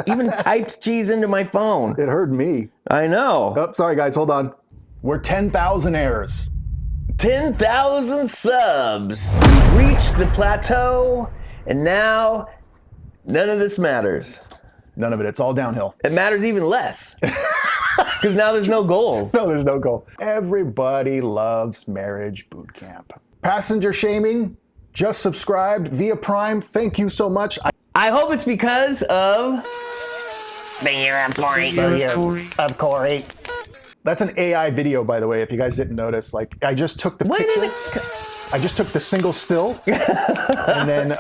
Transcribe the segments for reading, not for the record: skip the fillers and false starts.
Even typed cheese into my phone. It heard me. I know. Oh, sorry, guys. Hold on. We're 10,000-aires. 10,000 subs. We've reached the plateau, and now none of this matters. None of it. It's all downhill. It matters even less. Because now there's no goals. No, there's no goal. Everybody loves marriage boot camp. Passenger shaming, just subscribed via Prime. Thank you so much. I hope it's because of The year of Corey. That's an AI video, by the way, if you guys didn't notice. Like, I just took the picture. I just took the single still, and then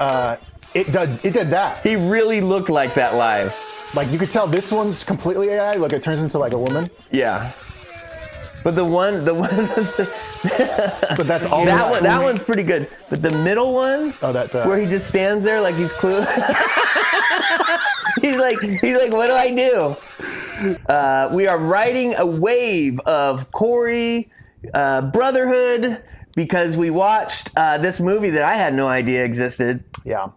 it did that. He really looked like that live. Like, you could tell this one's completely AI. Look, it turns into like a woman. Yeah. But the one, But that's all. that one's pretty good. But the middle one, where he just stands there like he's clueless. he's like, what do I do? We are riding a wave of Corey brotherhood because we watched this movie that I had no idea existed. Yeah.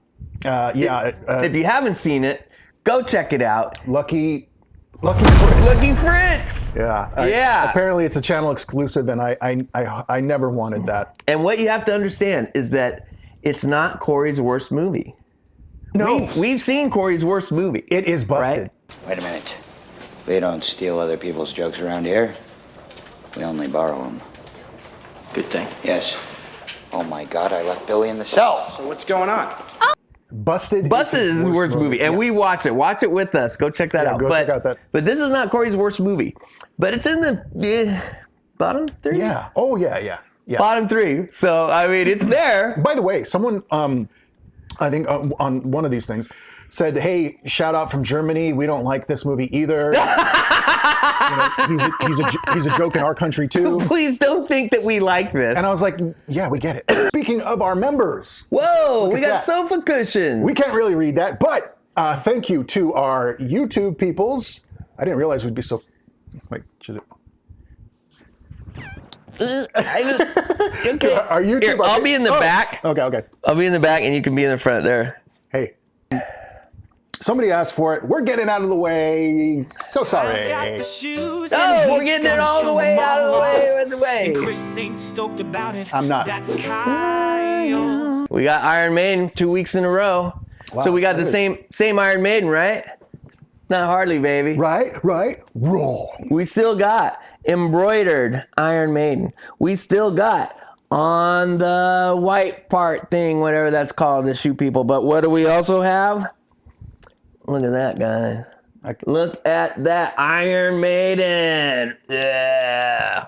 If you haven't seen it, go check it out. Lucky Fritz. Lucky Fritz. Yeah. Apparently, it's a channel exclusive, and I never wanted that. And what you have to understand is that it's not Corey's worst movie. No, we've seen Corey's worst movie. It is busted. Right? Wait a minute. We don't steal other people's jokes around here. We only borrow them. Good thing. Yes. Oh my God, I left Billy in the cell. So what's going on? Busted is his worst movie. And we watched it. Watch it with us. Go check that out. Check out that. But this is not Corey's worst movie. But it's in the bottom 3? Yeah. Oh, yeah. Bottom 3. So, I mean, it's there. By the way, someone, I think on one of these things, said, hey, shout out from Germany. We don't like this movie either. He's a joke in our country, too. Please don't think that we like this. And I was like, yeah, we get it. Speaking of our members. Whoa, we got sofa cushions. We can't really read that, but thank you to our YouTube peoples. I didn't realize we'd be so... Wait, should it... Okay. Our YouTube... Here, I'll be in the back. Okay. I'll be in the back and you can be in the front there. Hey. Somebody asked for it. We're getting out of the way. So sorry. Oh, we're getting it all the way out of the way. Chris ain't stoked about it. I'm not. That's Kyle. We got Iron Maiden 2 weeks in a row. Wow, so we got the same Iron Maiden, right? Not hardly, baby. Right. Wrong. We still got embroidered Iron Maiden. We still got on the white part thing, whatever that's called, to shoot people. But what do we also have? Look at that, guy. Look at that Iron Maiden. Yeah.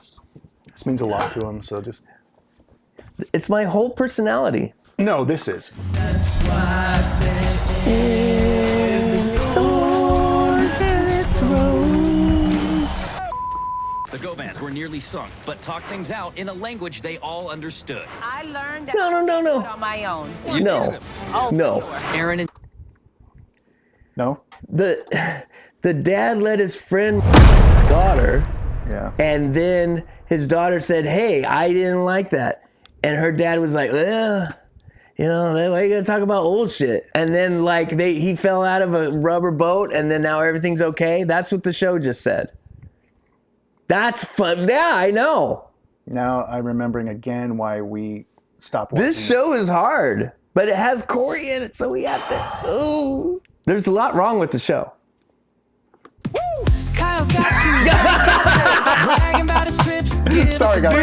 This means a lot to him, so just... It's my whole personality. No, this is. That's why I say The Go-Bands were nearly sunk, but talked things out in a language they all understood. I learned that No. on my own. No. No. Aaron and No? The dad let his friend daughter, and then his daughter said, hey, I didn't like that. And her dad was like, why are you gonna talk about old shit? And then he fell out of a rubber boat and then now everything's okay. That's what the show just said. That's fun. Yeah, I know. Now I'm remembering again why we stopped watching. This show is hard, but it has Corey in it, so we have to. Ooh. There's a lot wrong with the show. Kyle's got bragging about his trips. Sorry, guys.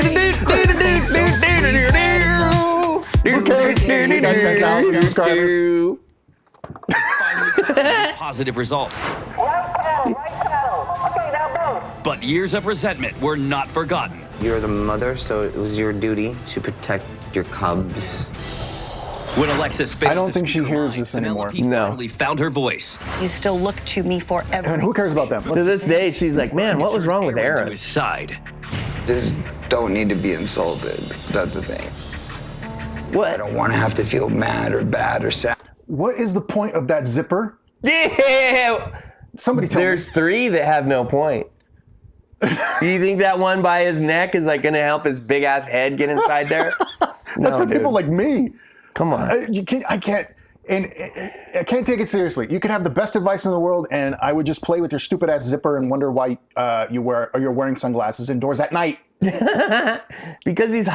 positive results. But years of resentment were not forgotten. You're the mother, so it was your duty to protect your cubs. When Alexis failed I don't think she hears this anymore. Penelope finally found her voice. You still look to me for everything. And who cares about them? To this day, she's like, man, what was wrong with To Aaron? his side. Just don't need to be insulted. That's the thing. I What? don't want to have to feel mad or bad or sad. What is the point of that zipper? Yeah. Somebody tell There's 3 that have no point. Do you think that one by his neck is like gonna help his big ass head get inside there? me. That's for people like me. Come on. I can't. And I can't take it seriously. You could have the best advice in the world, and I would just play with your stupid ass zipper and wonder why you're wearing sunglasses indoors at night. Because he's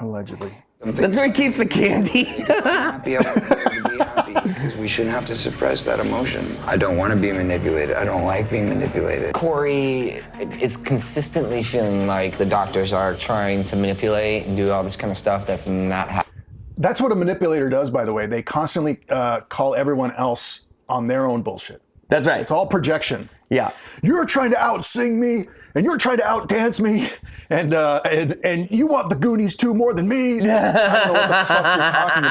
Allegedly. that's where he keeps the candy. Happy, I want people to be happy because we shouldn't have to suppress that emotion. I don't want to be manipulated. I don't like being manipulated. Corey is consistently feeling like the doctors are trying to manipulate and do all this kind of stuff that's not happening. That's what a manipulator does, by the way. They constantly call everyone else on their own bullshit. That's right. It's all projection. Yeah. You're trying to out-sing me, and you're trying to out-dance me, and you want the Goonies 2 more than me. I don't know what the fuck you're talking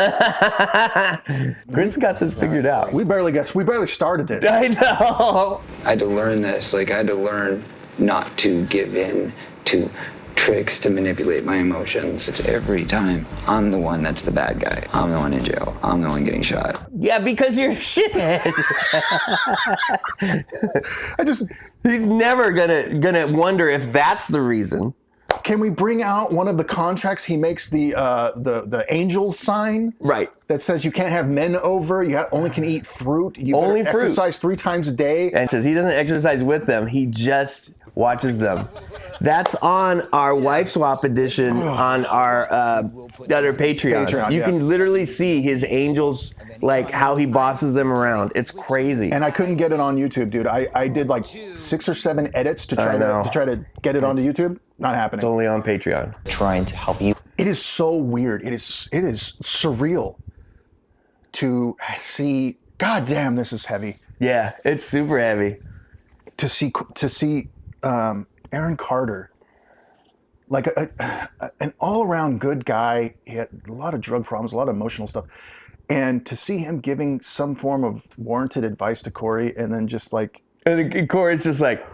about, dude. Chris got this figured out. We barely started this. I know. I had to learn this. Like, I had to learn not to give in to tricks to manipulate my emotions. It's every time I'm the one that's the bad guy. I'm the one in jail. I'm the one getting shot. Yeah, because you're a shithead. He's never gonna wonder if that's the reason. Can we bring out one of the contracts? He makes the angels sign. Right. That says you can't have men over. You only can eat fruit. You only better fruit. exercise 3 times a day. And says he doesn't exercise with them. He just watches them. That's on our wife swap edition on our other Patreon. You can literally see his angels, like how he bosses them around. It's crazy. And I couldn't get it on YouTube, dude. I did like 6 or 7 edits to try to get it onto YouTube. Not happening. It's only on Patreon. Trying to help you. It is so weird. It is surreal to see. God damn, this is heavy. Yeah, it's super heavy. To see Aaron Carter, like an all-around good guy. He had a lot of drug problems, a lot of emotional stuff, and to see him giving some form of warranted advice to Corey, and then just like, and Corey's just like,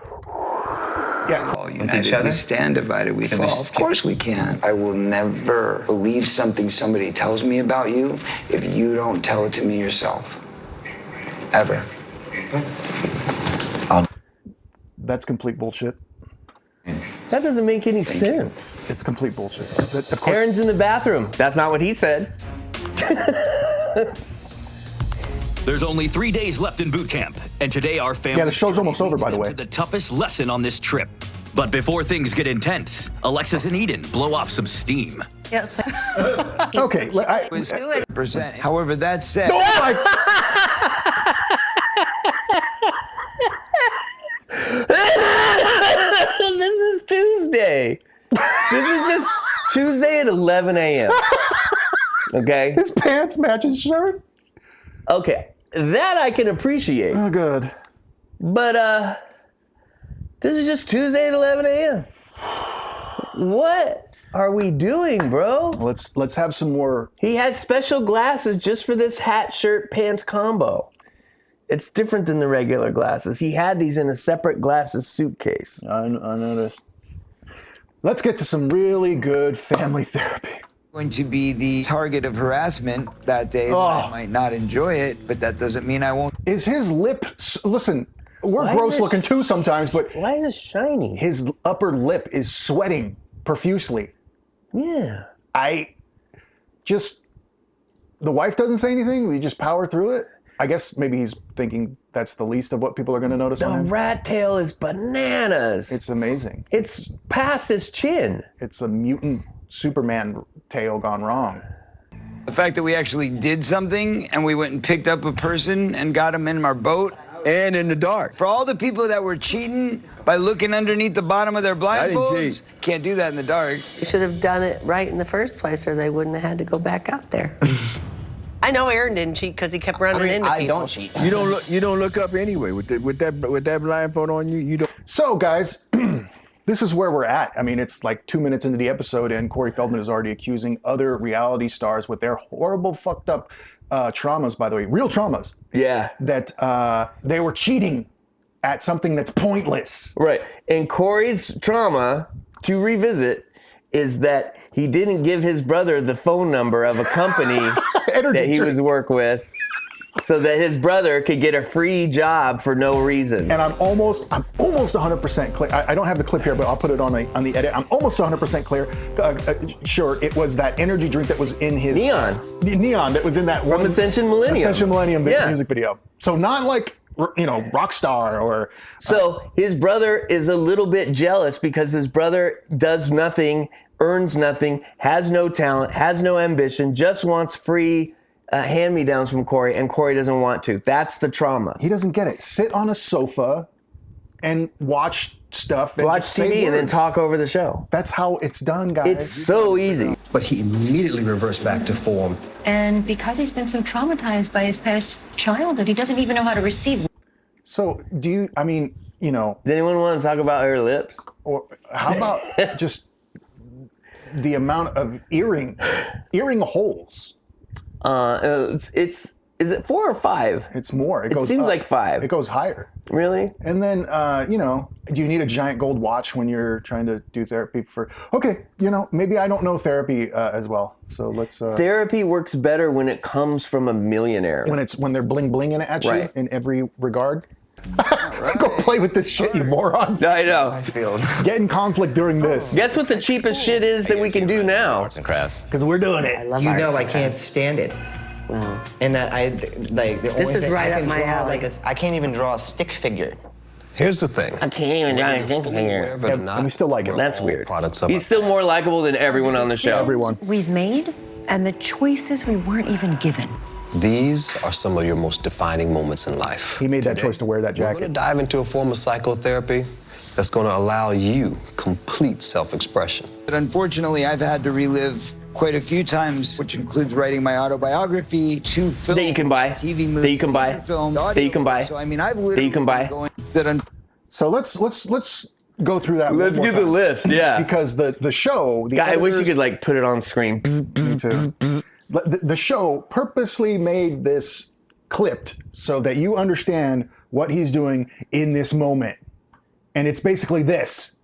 Yeah, all united, we stand divided, we fall. Of course we can. I will never believe something somebody tells me about you if you don't tell it to me yourself. Ever. That's complete bullshit. that doesn't make any sense. It's complete bullshit. Of course, Aaron's in the bathroom. That's not what he said. There's only 3 days left in boot camp, and today our family. Yeah, the show's almost over, by the way. The toughest lesson on this trip. But before things get intense, Alexis and Eden blow off some steam. Yes. okay. Percent. However, that said. Oh my. This is Tuesday. This is just Tuesday at 11 a.m. Okay? His pants match his shirt. Okay, that I can appreciate. Oh, good. But, this is just Tuesday at 11 a.m. What are we doing, bro? Let's have some more. He has special glasses just for this hat, shirt, pants combo. It's different than the regular glasses. He had these in a separate glasses suitcase. I noticed. Let's get to some really good family therapy. Going to be the target of harassment that day. That I might not enjoy it, but that doesn't mean I won't. Is his lip? Listen, we're gross looking too sometimes, but why is it shiny? His upper lip is sweating profusely. Yeah. The wife doesn't say anything. We just power through it. I guess maybe he's thinking that's the least of what people are going to notice on him. The rat tail is bananas. It's amazing. It's past his chin. It's a mutant Superman tail gone wrong. The fact that we actually did something and we went and picked up a person and got him in our boat. And in the dark. For all the people that were cheating by looking underneath the bottom of their blindfolds, can't do that in the dark. You should have done it right in the first place or they wouldn't have had to go back out there. I know Aaron didn't cheat because he kept running into people. I don't cheat. You don't look up anyway with that blindfold on you. You don't. So guys, this is where we're at. I mean, it's like 2 minutes into the episode, and Corey Feldman is already accusing other reality stars with their horrible, fucked up traumas. By the way, real traumas. Yeah. That they were cheating at something that's pointless. Right. And Corey's trauma, to revisit, is that he didn't give his brother the phone number of a company that he was work with so that his brother could get a free job for no reason. And I'm almost 100% clear. I don't have the clip here, but I'll put it on the edit. I'm almost 100% clear. Sure, it was that energy drink that was in his neon that was in that from Ascension Millennium music video. So not like, you know, Rockstar or. So his brother is a little bit jealous because his brother does nothing, earns nothing, has no talent, has no ambition, just wants free hand-me-downs from Corey, and Corey doesn't want to. That's the trauma. He doesn't get it. Sit on a sofa and watch stuff. Watch TV and then talk over the show. That's how it's done, guys. It's so easy. But he immediately reversed back to form. And because he's been so traumatized by his past childhood, he doesn't even know how to receive. So do you, I mean, you know. Does anyone want to talk about her lips? Or how about just the amount of earring holes? Is it 4 or 5? It's more. It seems like 5. It goes higher. Really? And then, you know, do you need a giant gold watch when you're trying to do therapy okay, you know, maybe I don't know therapy as well. So let's. Therapy works better when it comes from a millionaire. When they're bling-blinging it at you in every regard. Go play with this shit, you morons. I know. I feel. Get in conflict during this. Guess what the cheapest shit is that we can do now? Arts and crafts. Because we're doing it. You know I can't stand it. And that I like the only is thing right I up can my draw, alley. like I can't even draw a stick figure. Here's the thing. I can't even draw a stick figure. And we still like it. That's weird. Products of He's still more likable than everyone on the show. Everyone. We've made and the choices we weren't even given. These are some of your most defining moments in life. He made that choice to wear that We're jacket. going to dive into a form of psychotherapy that's going to allow you complete self-expression. But unfortunately, I've had to relive quite a few times, which includes writing my autobiography, 2 films, that you can buy, TV movies, that you can buy, film, that you can buy, So I mean, I've literally that you can buy. So let's go through that. Let's get the list, yeah. Because the show, I wish you could like put it on screen. Me too. The show purposely made this clipped so that you understand what he's doing in this moment. And it's basically this.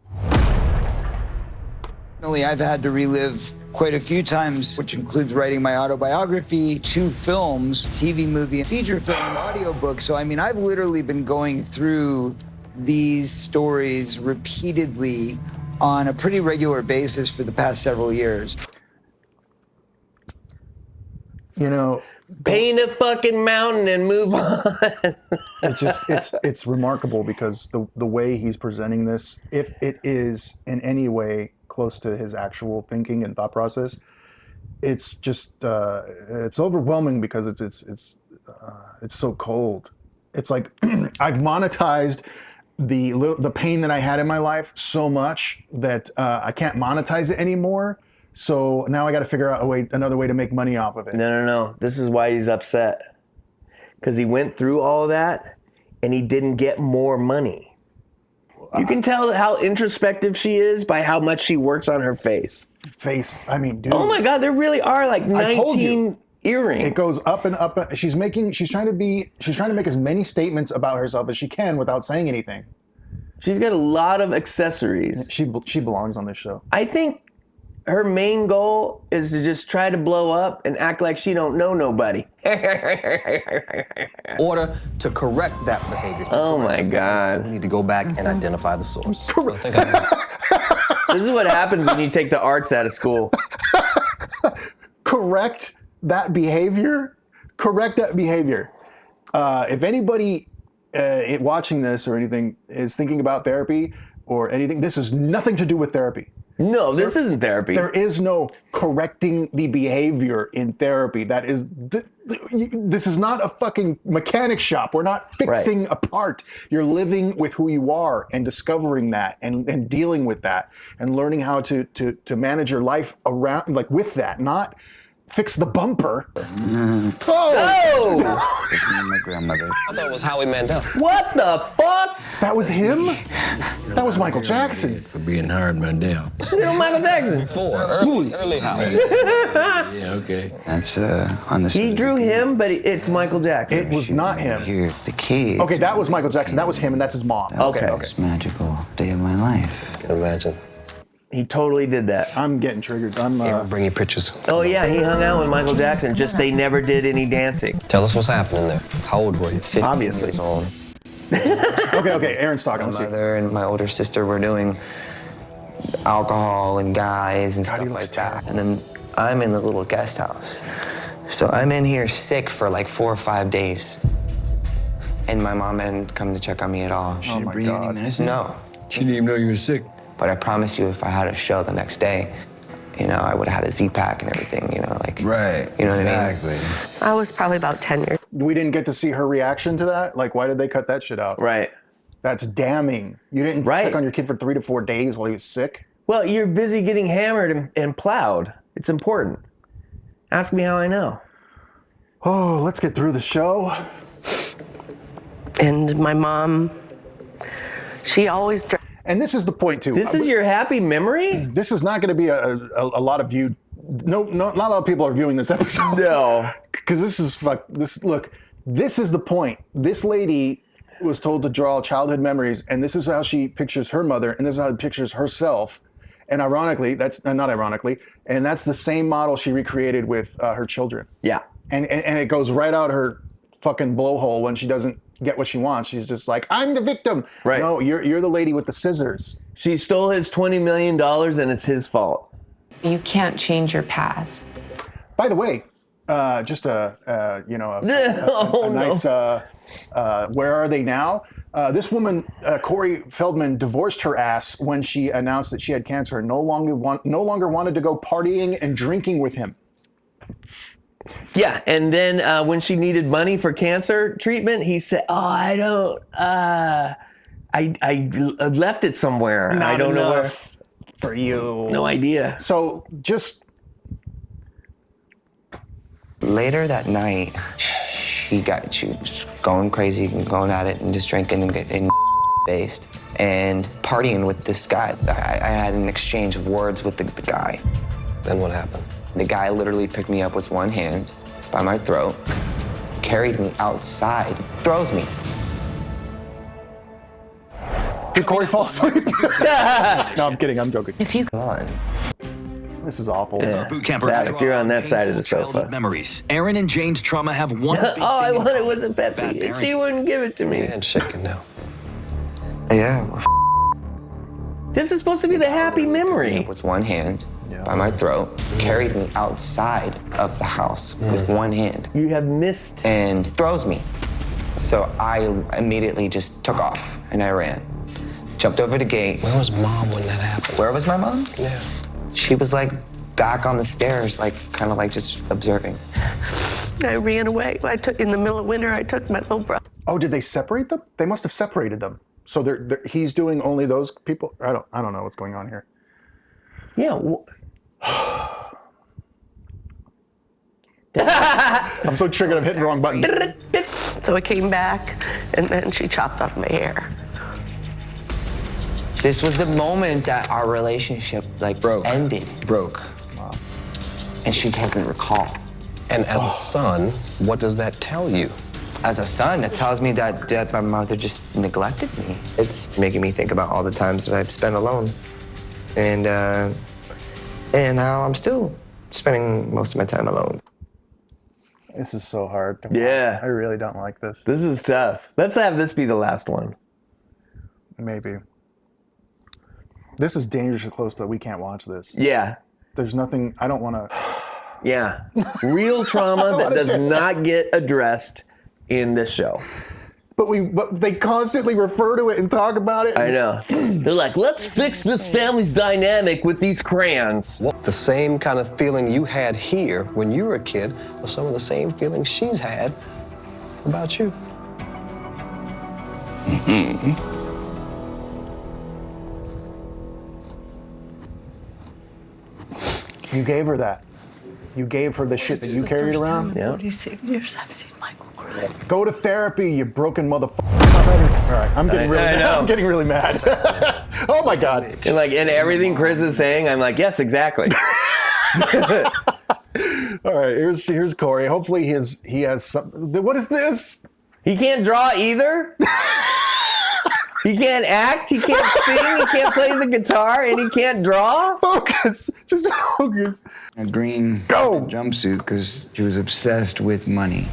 I've had to relive quite a few times, which includes writing my autobiography, 2 films, TV movie, feature film, audiobook. So I mean, I've literally been going through these stories repeatedly on a pretty regular basis for the past several years. You know, paint a fucking mountain and move on. it's remarkable because the way he's presenting this, if it is in any way close to his actual thinking and thought process, it's just it's overwhelming because it's so cold. It's like I've monetized the pain that I had in my life so much that I can't monetize it anymore. So now I got to figure out another way to make money off of it. No. This is why he's upset. Because he went through all that and he didn't get more money. You can tell how introspective she is by how much she works on her face. I mean, dude. Oh my God, there really are like 19 earrings. It goes up and up. She's trying to make as many statements about herself as she can without saying anything. She's got a lot of accessories. She belongs on this show. I think her main goal is to just try to blow up and act like she don't know nobody. Order to correct that behavior. Oh my God. We need to go back and identify the source. This is what happens when you take the arts out of school. Correct that behavior. If anybody watching this or anything is thinking about therapy or anything, this has nothing to do with therapy. No, this isn't therapy. There is no correcting the behavior in therapy. This is not a fucking mechanic shop. We're not fixing a part. You're living with who you are and discovering that and dealing with that and learning how to manage your life around, like with that, not fix the bumper. Oh! This is my grandmother. I thought it was Howie Mandel. What the fuck? That was him? That was Michael Jackson. For being Howard Mandel. Still Michael Jackson. Early Howie. Yeah, okay. That's on the. He drew him, but it's Michael Jackson. It was not him. Here, the key. Okay, that was Michael Jackson. That was him, and that's his mom. Okay. It's magical day of my life. I can imagine. He totally did that. I'm getting triggered. I'll bring you pictures. Oh yeah, he hung out with Michael Jackson. Just they never did any dancing. Tell us what's happening there. How old were you? 15 Obviously. years old. Okay, Aaron's talking. My Let's see. mother and my older sister were doing alcohol and guys and stuff like that. And then I'm in the little guest house. So I'm in here sick for like 4 or 5 days. And my mom hadn't come to check on me at all. She didn't bring you any medicine? No. She didn't even know you were sick. But I promise you, if I had a show the next day, you know, I would have had a Z-Pack and everything, you know, like... Right, you know exactly. What I mean? I was probably about 10 years. We didn't get to see her reaction to that. Like, why did they cut that shit out? Right. That's damning. You didn't check on your kid for 3 to 4 days while he was sick? Well, you're busy getting hammered and plowed. It's important. Ask me how I know. Oh, let's get through the show. And my mom, she always... And this is the point, too. This is your happy memory? This is not going to be a lot of viewed... No, not a lot of people are viewing this episode. No. Because this is... Look, this is the point. This lady was told to draw childhood memories, and this is how she pictures her mother, and this is how she pictures herself. And ironically, that's... not ironically, and that's the same model she recreated with her children. Yeah. And it goes right out her fucking blowhole when she doesn't get what she wants. She's just like, I'm the victim. Right. No, you're the lady with the scissors. She stole his $20 million and it's his fault. You can't change your past. By the way, just a nice, where are they now? This woman, Corey Feldman, divorced her ass when she announced that she had cancer and no longer wanted to go partying and drinking with him. Yeah, and then when she needed money for cancer treatment, he said, "Oh, I don't. I left it somewhere. Not I don't know where." For you. No idea. So just later that night, she was going crazy and going at it and just drinking and getting based and partying with this guy. I had an exchange of words with the guy. Then what happened? The guy literally picked me up with one hand by my throat, carried me outside, throws me. Did Corey fall asleep? No, I'm kidding. I'm joking. If you go on. This is awful. Yeah. Boot camper Zach, you're on that side of the sofa. Memories. Aaron and Jane's trauma have one big All I thing in wanted common. was a Pepsi, and she wouldn't give it to me. And shaking now. Yeah. This is supposed to be the happy memory. With one hand by my throat, carried me outside of the house with one hand. You have missed. And throws me. So I immediately just took off and I ran. Jumped over the gate. Where was Mom when that happened? Where was my mom? Yeah. She was like back on the stairs, like kind of like just observing. I ran away. In the middle of winter, I took my little brother. Oh, did they separate them? They must have separated them. So he's doing only those people? I don't know what's going on here. Yeah. I'm so triggered. I'm hitting the wrong button. So I came back, and then she chopped off my hair. This was the moment that our relationship ended. Broke. Wow. And she doesn't recall. And as a son, what does that tell you? As a son, it tells me that my mother just neglected me. It's making me think about all the times that I've spent alone. And how I'm still spending most of my time alone. This is so hard. Yeah. I really don't like this. This is tough. Let's have this be the last one. Maybe. This is dangerously close to we can't watch this. Yeah. There's nothing, I don't want to. Yeah. Real trauma that does not get addressed in this show. But they constantly refer to it and talk about it. I know. They're like, let's fix this family's dynamic with these crayons. The same kind of feeling you had here when you were a kid was some of the same feelings she's had about you. Mm-hmm. You gave her that. You gave her the shit that you carried around. In 46 years, I've seen Michael cry. Go to therapy, you broken motherfucker. All right, I'm getting really mad. I'm getting really mad. Oh my God. And and everything Chris is saying, I'm like, yes, exactly. All right, here's Corey. Hopefully he has some. What is this? He can't draw either? He can't act, he can't sing, he can't play the guitar, and he can't draw? Focus. Just focus. A green jumpsuit because she was obsessed with money.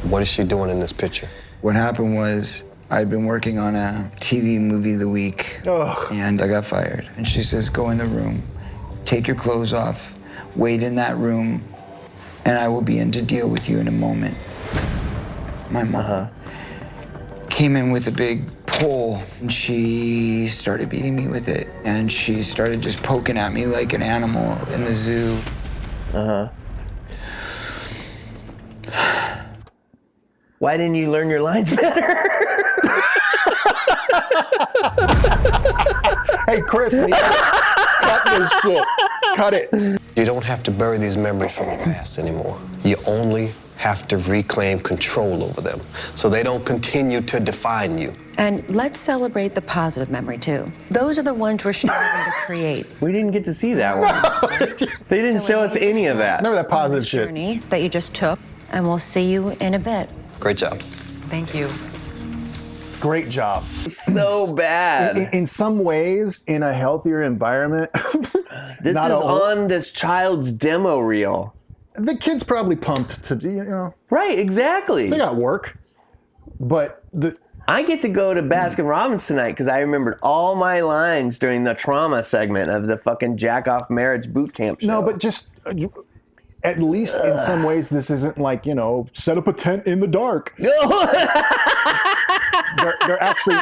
What is she doing in this picture? What happened was I'd been working on a TV movie of the week, and I got fired. And she says, go in the room, take your clothes off, wait in that room, and I will be in to deal with you in a moment. My mom came in with a big pole, and she started beating me with it. And she started just poking at me like an animal in the zoo. Why didn't you learn your lines better? Hey, Chris, cut this shit. Cut it. You don't have to bury these memories from your past anymore. You only have to reclaim control over them so they don't continue to define you. And let's celebrate the positive memory, too. Those are the ones we're striving to create. We didn't get to see that one. They didn't show us any of that. Remember that positive shit. Journey that you just took, and we'll see you in a bit. Great job. Thank you. Great job. So bad. In some ways, in a healthier environment. This is on this child's demo reel. The kid's probably pumped to, you know. Right, exactly. They got work. But I get to go to Baskin Robbins tonight because I remembered all my lines during the trauma segment of the fucking jack-off marriage boot camp show. No, but just at least in some ways, this isn't like, you know, set up a tent in the dark. They're actually,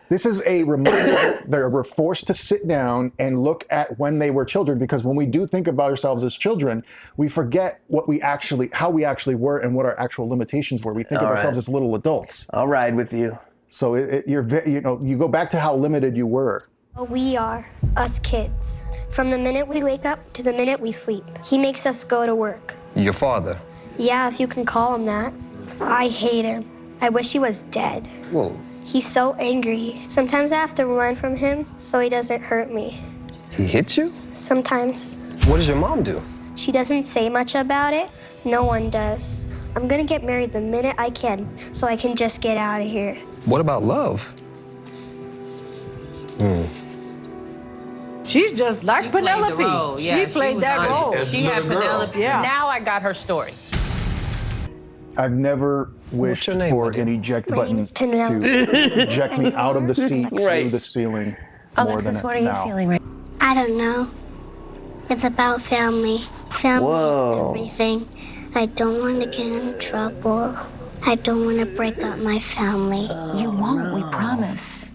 this is a reminder they're forced to sit down and look at when they were children, because when we do think about ourselves as children, we forget how we actually were and what our actual limitations were. We think of ourselves as little adults. I'll ride with you. So you go back to how limited you were. We are, us kids. From the minute we wake up to the minute we sleep. He makes us go to work. Your father? Yeah, if you can call him that. I hate him. I wish he was dead. Whoa. He's so angry. Sometimes I have to run from him so he doesn't hurt me. He hits you? Sometimes. What does your mom do? She doesn't say much about it. No one does. I'm gonna get married the minute I can so I can just get out of here. What about love? She's just like Penelope. She played that role. She had Penelope. Yeah. Now I got her story. I've never wished for an eject button to eject me out of the seat through the ceiling. Alexis, what are you feeling right now? I don't know. It's about family. Family is everything. I don't want to get in trouble. I don't want to break up my family. You won't, we promise.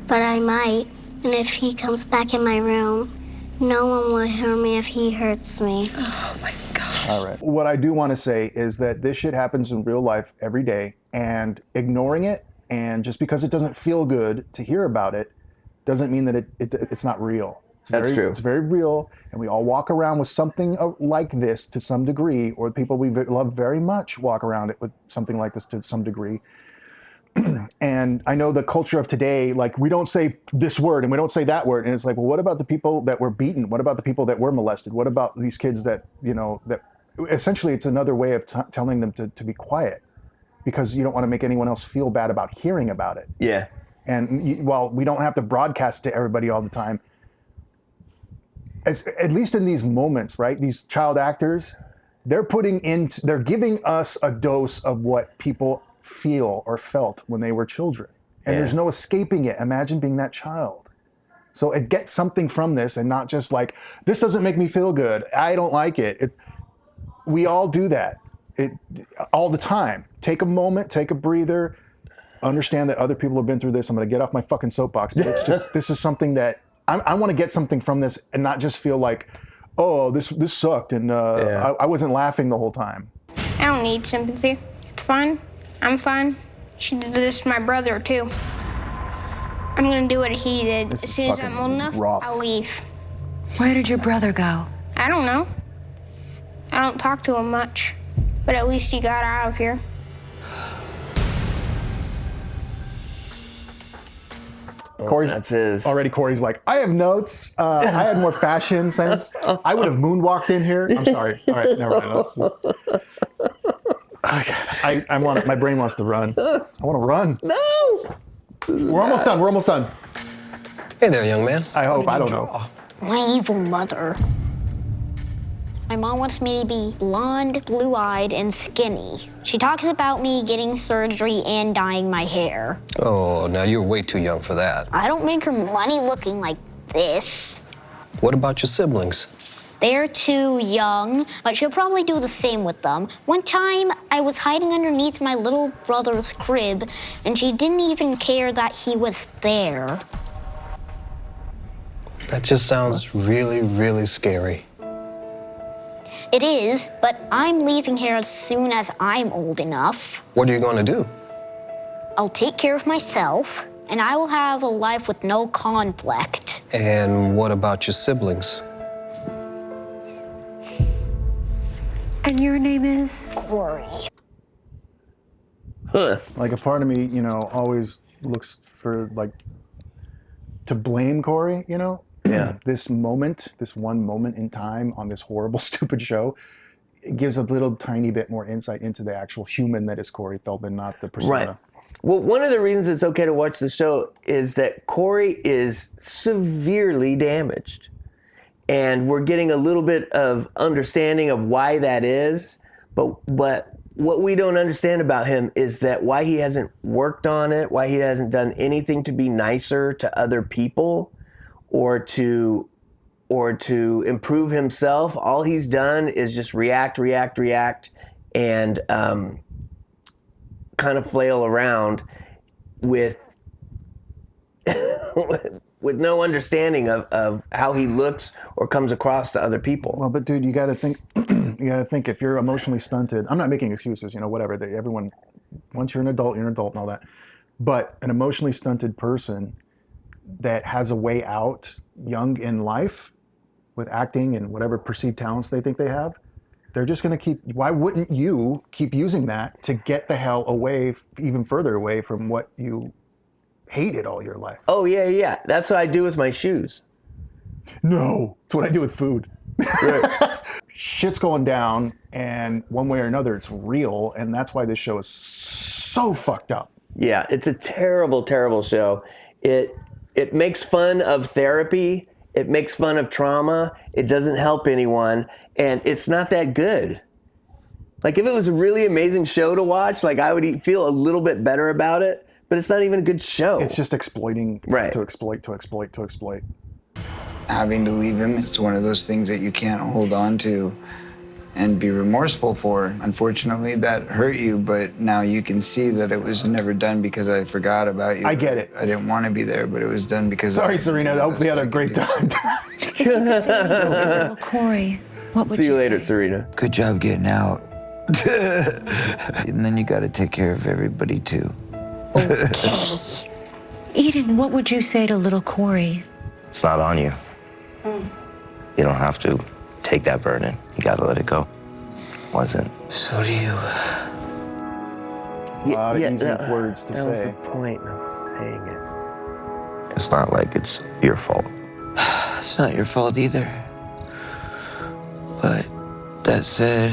But I might. And if he comes back in my room, no one will hear me if he hurts me. Oh my gosh. All right. What I do want to say is that this shit happens in real life every day, and ignoring it, and just because it doesn't feel good to hear about it, doesn't mean that it's not real. That's true. It's very real, and we all walk around with something like this to some degree, or people we love very much walk around it with something like this to some degree. And I know the culture of today, like, we don't say this word and we don't say that word, and it's like, well, what about the people that were beaten? What about the people that were molested? What about these kids that, you know, that essentially it's another way of telling them to be quiet, because you don't want to make anyone else feel bad about hearing about it. Yeah. And while we don't have to broadcast to everybody all the time, at least in these moments, right? These child actors, they're giving us a dose of what people feel or felt when they were children. And there's no escaping it. Imagine being that child. So it gets something from this, and not just like, this doesn't make me feel good, I don't like it. We all do that all the time. Take a moment, take a breather, understand that other people have been through this. I'm gonna get off my fucking soapbox, but it's just, this is something that I want to get something from this and not just feel like, oh, this sucked and I wasn't laughing the whole time. I don't need sympathy. It's fine. I'm fine. She did this to my brother, too. I'm gonna do what he did. As soon as I'm old enough, I'll leave. Where did your brother go? I don't know. I don't talk to him much, but at least he got out of here. Corey's like, I have notes. I had more fashion sense. I would have moonwalked in here. I'm sorry. All right, never mind. My brain wants to run. I want to run. No. We're almost done. We're almost done. Hey there, young man. I hope. I don't know. My evil mother. My mom wants me to be blonde, blue-eyed, and skinny. She talks about me getting surgery and dyeing my hair. Oh, now you're way too young for that. I don't make her money looking like this. What about your siblings? They're too young, but she'll probably do the same with them. One time, I was hiding underneath my little brother's crib, and she didn't even care that he was there. That just sounds really, really scary. It is, but I'm leaving here as soon as I'm old enough. What are you going to do? I'll take care of myself, and I will have a life with no conflict. And what about your siblings? And your name is? Corey. Huh. Like a part of me, you know, always looks for like to blame Corey, you know? Yeah. This moment, this one moment in time on this horrible, stupid show, it gives a little tiny bit more insight into the actual human that is Corey Feldman, not the persona. Right. Well, one of the reasons it's okay to watch the show is that Corey is severely damaged. And we're getting a little bit of understanding of why that is. But what we don't understand about him is that why he hasn't worked on it, why he hasn't done anything to be nicer to other people or to improve himself. All he's done is just react, and kind of flail around with with no understanding of how he looks or comes across to other people. Well, but dude, you got to think. You got to think if you're emotionally stunted. I'm not making excuses, you know, whatever. Everyone, once you're an adult and all that. But an emotionally stunted person that has a way out young in life with acting and whatever perceived talents they think they have, they're just going to keep. Why wouldn't you keep using that to get the hell away, even further away from what you hated all your life? Oh, yeah. That's what I do with my shoes. No, it's what I do with food. Right. Shit's going down, and one way or another, it's real, and that's why this show is so fucked up. Yeah, it's a terrible, terrible show. It makes fun of therapy. It makes fun of trauma. It doesn't help anyone, and it's not that good. Like, if it was a really amazing show to watch, like, I would feel a little bit better about it, but it's not even a good show. It's just exploiting, right? To exploit. Having to leave him, it's one of those things that you can't hold on to and be remorseful for. Unfortunately, that hurt you, but now you can see that it was never done because I forgot about you. I get it. I didn't want to be there, but it was done because... Sorry, Serena. I hope you had a great time. Little Corey, what would See you later, say? Serena. Good job getting out. And then you got to take care of everybody, too. Okay. Eden, what would you say to little Corey? It's not on you. You don't have to take that burden. You gotta let it go. Wasn't. So do you. A lot of easy words to say. That was the point of saying it. It's not like it's your fault. It's not your fault either. But that said,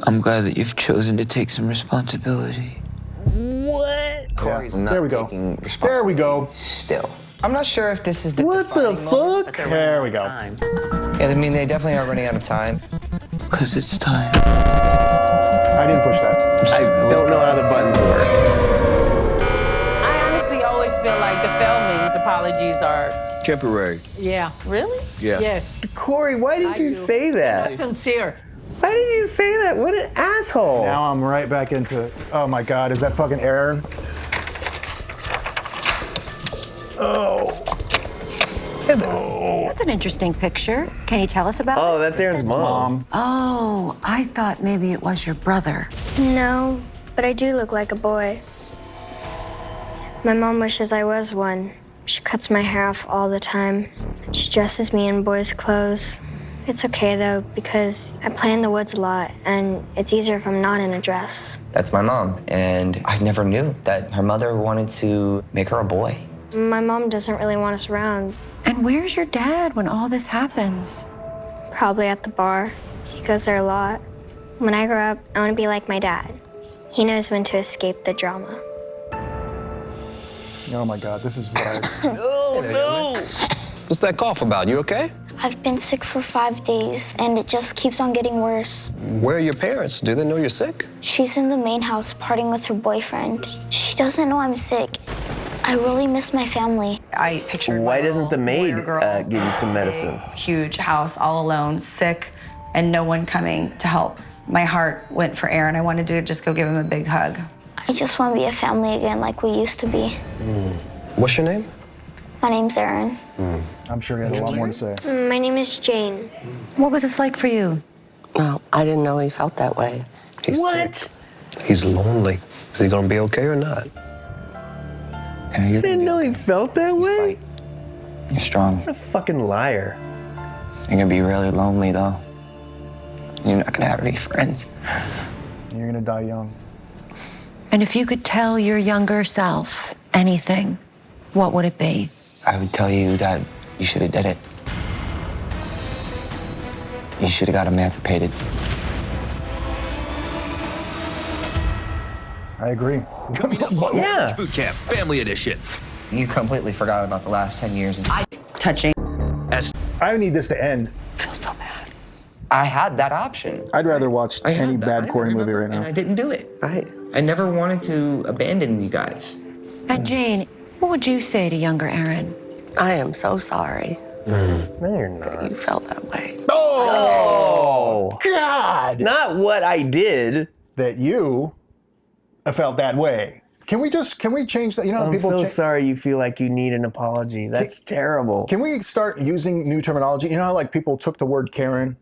I'm glad that you've chosen to take some responsibility. What? Corey's not There we go. taking responsibility. There we go. Still. I'm not sure if this is the What the defining moment. fuck? There we go. Yeah, I mean, they definitely are running out of time. Because it's time. I didn't push that. I don't know how the buttons work. I honestly always feel like the Feldman's apologies are... Temporary. Yeah. Really? Yeah. Yes. Corey, why did you say that? That's sincere. Why did you say that? What an asshole. Now I'm right back into it. Oh my God, is that fucking Aaron? Oh. That's an interesting picture. Can you tell us about it? Oh, that's Aaron's mom. Oh, I thought maybe it was your brother. No, but I do look like a boy. My mom wishes I was one. She cuts my hair off all the time. She dresses me in boys' clothes. It's okay, though, because I play in the woods a lot, and it's easier if I'm not in a dress. That's my mom, and I never knew that her mother wanted to make her a boy. My mom doesn't really want us around. And where's your dad when all this happens? Probably at the bar. He goes there a lot. When I grow up, I want to be like my dad. He knows when to escape the drama. Oh my God, this is what I... Oh, no! What's that cough about? You okay? I've been sick for 5 days, and it just keeps on getting worse. Where are your parents? Do they know you're sick? She's in the main house partying with her boyfriend. She doesn't know I'm sick. I really miss my family. I pictured Why doesn't the maid give you some medicine? Huge house, all alone, sick, and no one coming to help. My heart went for Aaron. I wanted to just go give him a big hug. I just want to be a family again like we used to be. What's your name? My name's Aaron. I'm sure he had a lot more to say. My name is Jane. What was this like for you? Oh, I didn't know he felt that way. What? He's lonely. Is he gonna be okay or not? I didn't know he felt that way? You're strong. What a fucking liar. You're gonna be really lonely, though. You're not gonna have any friends. You're gonna die young. And if you could tell your younger self anything, what would it be? I would tell you that you should have did it. You should have got emancipated. I agree. Yeah. Boot Camp Family Edition. You completely forgot about the last 10 years. Touching. I need this to end. I feel so bad. I had that option. I'd rather watch any bad Corey movie right now. And I didn't do it. Right. I never wanted to abandon you guys. And Jane, what would you say to younger Aaron? I am so sorry No, you're that not. you felt that way. Oh, God! Not what I did. That you felt that way. Can we change that? You know, I'm people. so sorry you feel like you need an apology. That's terrible. Can we start using new terminology? You know how like people took the word Karen,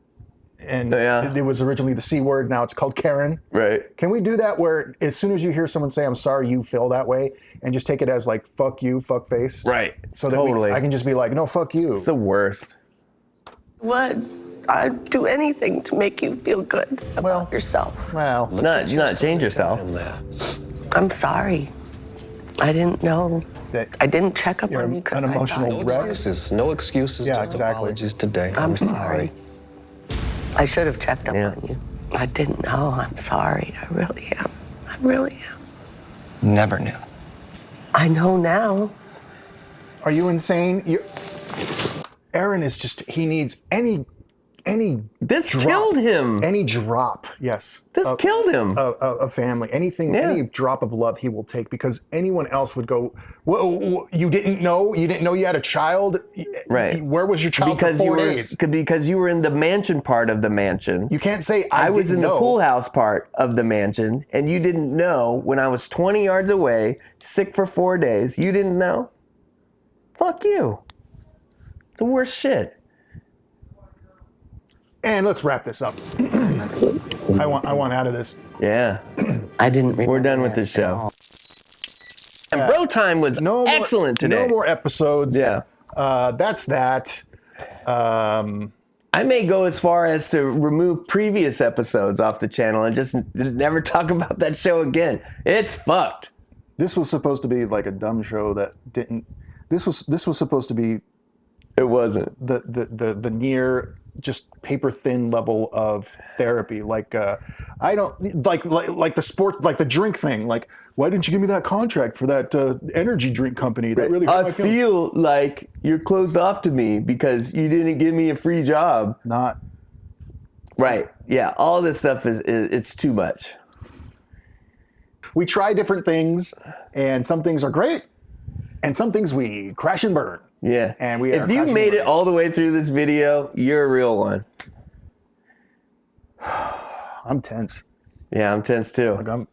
and it was originally the C word. Now it's called Karen. Right. Can we do that where as soon as you hear someone say, "I'm sorry you feel that way," and just take it as like "fuck you, fuck face"? Right. So that Totally. I can just be like, "No, fuck you." It's the worst. I'd do anything to make you feel good about yourself. Well, not change yourself. I'm sorry. I didn't know. That I didn't check up on you because an I emotional thought... wreck. No excuses. Yeah, just exactly. apologies today. I'm sorry. I should have checked up on you. I didn't know. I'm sorry. I really am. I really am. Never knew. I know now. Are you insane? Aaron is just, he needs any This drop, killed him. Any drop, yes. This killed him. A family, anything, any drop of love he will take, because anyone else would go, well, you didn't know? You didn't know you had a child? Right. Where was your child for 4 days? Because you were in the mansion part of the mansion. You can't say I was in the pool house part of the mansion, and you didn't know when I was 20 yards away, sick for 4 days. You didn't know? Fuck you. It's the worst shit. And let's wrap this up. I want out of this. Yeah. I didn't. We're done with this show. And bro time was excellent today. No more episodes. Yeah. That's that. I may go as far as to remove previous episodes off the channel and just never talk about that show again. It's fucked. This was supposed to be like a dumb show that didn't. This was supposed to be. It wasn't the near just paper thin level of therapy. Like I don't like the sport, like the drink thing. Like, why didn't you give me that contract for that energy drink company? That really. I feel like you're closed off to me because you didn't give me a free job. Not. Right. Yeah. All this stuff it's too much. We try different things, and some things are great, and some things we crash and burn. Yeah. And we. If you made it all the way through this video, you're a real one. I'm tense. Yeah, I'm tense too. Like